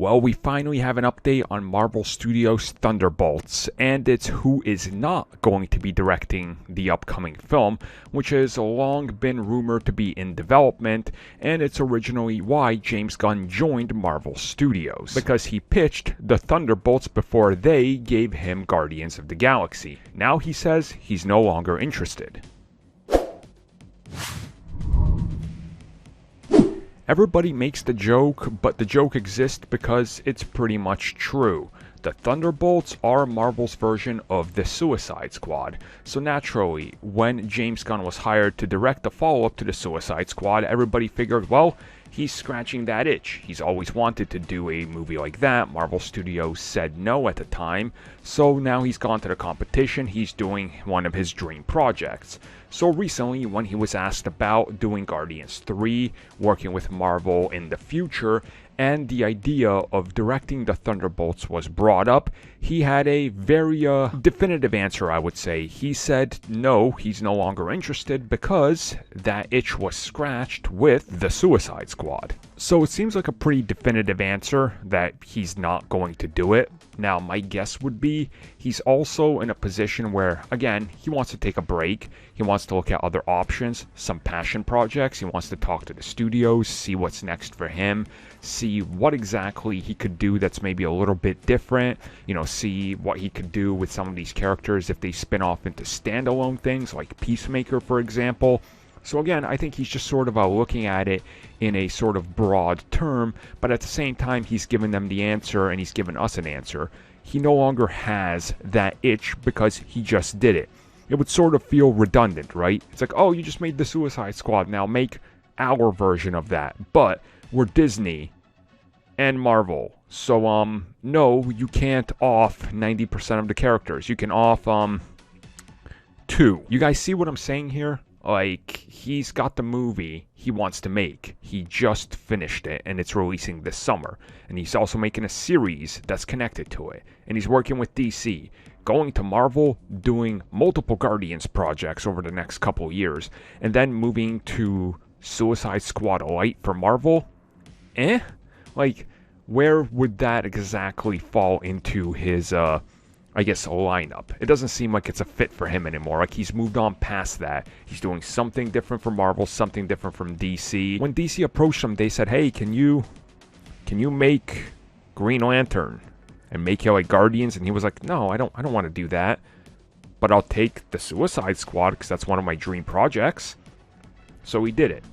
Well, we finally have an update on Marvel Studios' Thunderbolts, and it's who is not going to be directing the upcoming film, which has long been rumored to be in development, and it's originally why James Gunn joined Marvel Studios, because he pitched the Thunderbolts before they gave him Guardians of the Galaxy. Now he says he's no longer interested. Everybody makes the joke, but the joke exists because it's pretty much true. The Thunderbolts are Marvel's version of the Suicide Squad. So naturally, when James Gunn was hired to direct the follow-up to the Suicide Squad, everybody figured, well, he's scratching that itch. He's always wanted to do a movie like that. Marvel Studios said no at the time. So now he's gone to the competition. He's doing one of his dream projects. So recently, when he was asked about doing Guardians 3, working with Marvel in the future, and the idea of directing the Thunderbolts was brought up, he had a very definitive answer, I would say. He said no, he's no longer interested because that itch was scratched with the Suicide Squad. So it seems like a pretty definitive answer that he's not going to do it. Now, my guess would be he's also in a position where, again, he wants to take a break. He wants to look at other options, some passion projects. He wants to talk to the studios, see what's next for him, see what exactly he could do that's maybe a little bit different, see what he could do with some of these characters if they spin off into standalone things like Peacemaker, for example. So again, I think he's just sort of looking at it in a sort of broad term, but at the same time, he's given them the answer and he's given us an answer. He no longer has that itch because he just did it. It would sort of feel redundant, right? It's like, oh, you just made the Suicide Squad, now make our version of that. But we're Disney and Marvel, so no, you can't off 90% of the characters. You can off 2. You guys see what I'm saying here? Like, he's got the movie he wants to make. He just finished it, and it's releasing this summer. And he's also making a series that's connected to it. And he's working with DC. Going to Marvel, doing multiple Guardians projects over the next couple years. And then moving to Suicide Squad Light for Marvel? Like, where would that exactly fall into his, lineup? It doesn't seem like it's a fit for him anymore. Like, he's moved on past that. He's doing something different for Marvel, something different from DC. When DC approached him, they said, hey, can you make Green Lantern and make it like Guardians? And he was like, no, I don't want to do that. But I'll take the Suicide Squad because that's one of my dream projects. So he did it.